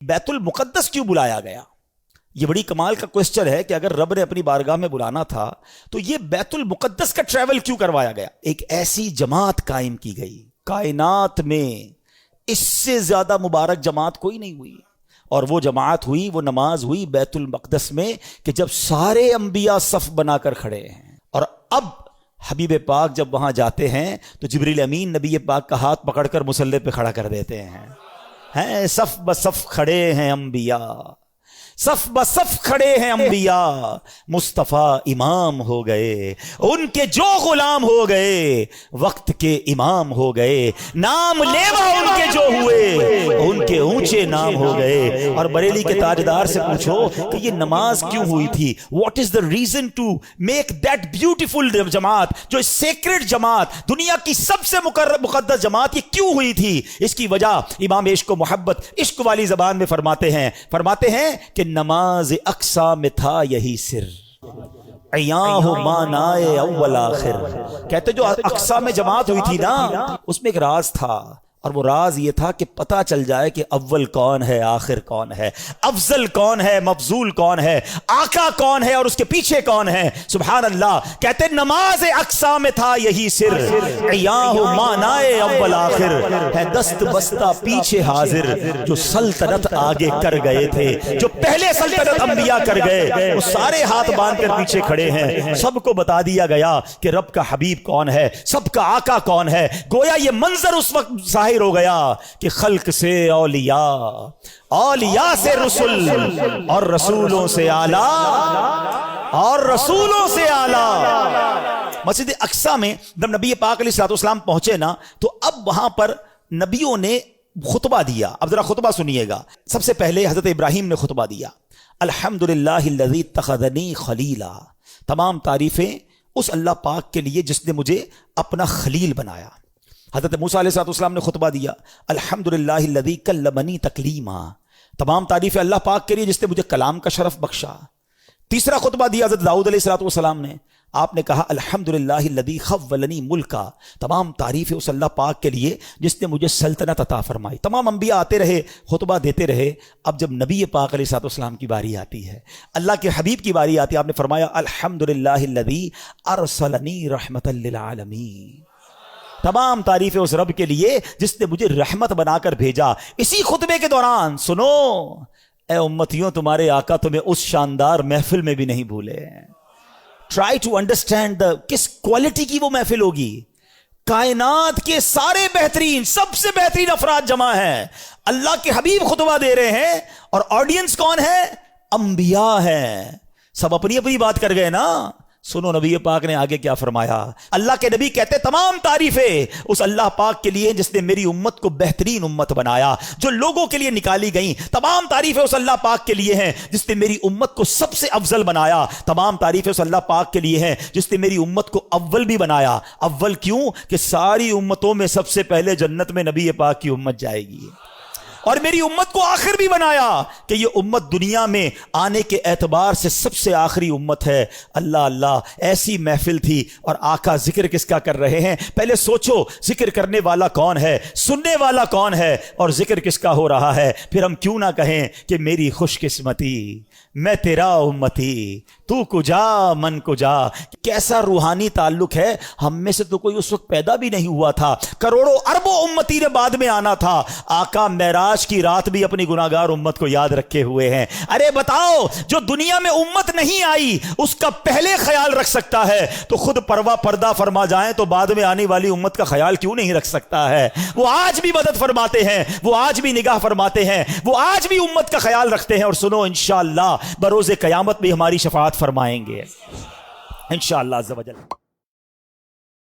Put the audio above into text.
بیت المقدس کیوں بلایا گیا؟ یہ بڑی کمال کا کوسچن ہے کہ اگر رب نے اپنی بارگاہ میں بلانا تھا تو یہ بیت المقدس کا ٹریول کیوں کروایا گیا؟ ایک ایسی جماعت قائم کی گئی کائنات میں، اس سے زیادہ مبارک جماعت کوئی نہیں ہوئی، اور وہ جماعت ہوئی، وہ نماز ہوئی بیت المقدس میں کہ جب سارے انبیاء صف بنا کر کھڑے ہیں، اور اب حبیب پاک جب وہاں جاتے ہیں تو جبریل امین نبی پاک کا ہاتھ پکڑ کر مصلی پہ کھڑا کر دیتے ہیں صف بصف کھڑے ہیں انبیاء، صف بصف کھڑے ہیں انبیاء، مصطفیٰ امام ہو گئے، ان کے جو غلام ہو گئے وقت کے امام ہو گئے، نام لیوا ان کے جو ہوئے ان کے اونچے نام ہو گئے۔ اور بریلی کے تاجدار سے پوچھو کہ یہ نماز کیوں ہوئی تھی، what is the reason to make that beautiful جماعت، جو سیکرڈ جماعت، دنیا کی سب سے مقدس جماعت، یہ کیوں ہوئی تھی؟ اس کی وجہ امام عشق و محبت عشق والی زبان میں فرماتے ہیں کہ نماز اقصا میں تھا یہی سر، عیاں ہو مانائے اول آخر۔ کہتے جو اقصا میں جماعت ہوئی تھی نا، اس میں ایک راز تھا، اور وہ راز یہ تھا کہ پتہ چل جائے کہ اول کون ہے، آخر کون ہے، افضل کون ہے، مفضول کون ہے، آقا کون ہے اور اس کے پیچھے کون ہے۔ سبحان اللہ۔ کہتے نماز اقصا میں تھا یہی سر، عیاں ہو مانائے اول آخر، ہے دست بستہ پیچھے حاضر، جو سلطنت آگے کر گئے تھے، جو پہلے سلطنت انبیاء کر گئے، وہ سارے ہاتھ باندھ کر پیچھے کھڑے ہیں۔ سب کو بتا دیا گیا کہ رب کا حبیب کون ہے، سب کا آقا کون ہے۔ گویا یہ منظر اس وقت ظاہر ہو گیا کہ خلق سے اولیاء، اولیاء سے رسول، اور رسولوں سے اعلیٰ، اور رسولوں سے اعلیٰ۔ مسجد اقصی میں جب نبی پاک علیہ الصلوۃ والسلام پہنچے نا، تو اب وہاں پر نبیوں نے خطبہ دیا۔ اب ذرا خطبہ سنیے گا۔ سب سے پہلے حضرت ابراہیم نے خطبہ دیا، الحمدللہ الذی اتخذنی خلیلا، تمام تعریفیں اس اللہ پاک کے لیے جس نے مجھے اپنا خلیل بنایا۔ حضرت موسیٰ علیہ السلام نے خطبہ دیا، الحمدللہ الذی کلمنی تکلیما، تمام تعریفیں اللہ پاک کے لیے جس نے مجھے کلام کا شرف بخشا۔ تیسرا خطبہ دیا حضرت داؤد علیہ السلام نے، آپ نے کہا الحمدللہ الذی خولنی ملکا، تمام تعریفیں اس اللہ پاک کے لیے جس نے مجھے سلطنت عطا فرمائی۔ تمام انبیاء آتے رہے، خطبہ دیتے رہے۔ اب جب نبی پاک علیہ السلام کی باری آتی ہے، اللہ کے حبیب کی باری آتی ہے، آپ نے فرمایا الحمدللہ الذی ارسلنی رحمۃ للعالمین، تمام تعریفیں اس رب کے لیے جس نے مجھے رحمت بنا کر بھیجا۔ اسی خطبے کے دوران سنو اے امتیوں، تمہارے آقا تمہیں اس شاندار محفل میں بھی نہیں بھولے۔ ٹرائی ٹو انڈرسٹینڈ کس کوالٹی کی وہ محفل ہوگی۔ کائنات کے سارے بہترین، سب سے بہترین افراد جمع ہیں، اللہ کے حبیب خطبہ دے رہے ہیں، اور آڈینس کون ہے؟ انبیاء ہیں۔ سب اپنی اپنی بات کر گئے نا۔ سنو نبی پاک نے آگے کیا فرمایا۔ اللہ کے نبی کہتے تمام تعریفیں اس اللہ پاک کے لیے جس نے میری امت کو بہترین امت بنایا، جو لوگوں کے لیے نکالی گئیں۔ تمام تعریفیں اس اللہ پاک کے لیے ہیں جس نے میری امت کو سب سے افضل بنایا۔ تمام تعریفیں اس اللہ پاک کے لیے ہیں جس نے میری امت کو اول بھی بنایا۔ اول کیوں؟ کہ ساری امتوں میں سب سے پہلے جنت میں نبی پاک کی امت جائے گی، اور میری امت کو آخر بھی بنایا کہ یہ امت دنیا میں آنے کے اعتبار سے سب سے آخری امت ہے۔ اللہ اللہ، ایسی محفل تھی، اور آقا ذکر کس کا کر رہے ہیں؟ پہلے سوچو، ذکر کرنے والا کون ہے، سننے والا کون ہے، اور ذکر کس کا ہو رہا ہے؟ پھر ہم کیوں نہ کہیں کہ میری خوش قسمتی، میں تیرا امتی، تو کجا من کجا۔ کیسا روحانی تعلق ہے، ہم میں سے تو کوئی اس وقت پیدا بھی نہیں ہوا تھا، کروڑوں اربوں امتی نے بعد میں آنا تھا۔ آقا معراج کی رات بھی اپنی گناہگار امت کو یاد رکھے ہوئے ہیں۔ ارے بتاؤ، جو دنیا میں امت نہیں آئی اس کا پہلے خیال رکھ سکتا ہے تو خود پردہ فرما جائیں تو بعد میں آنے والی امت کا خیال کیوں نہیں رکھ سکتا ہے؟ وہ آج بھی مدد فرماتے ہیں، وہ آج بھی نگاہ فرماتے ہیں، وہ آج بھی امت کا خیال رکھتے ہیں، اور سنو انشاءاللہ بروز قیامت بھی ہماری شفاعت فرمائیں گے انشاءاللہ عز و جل۔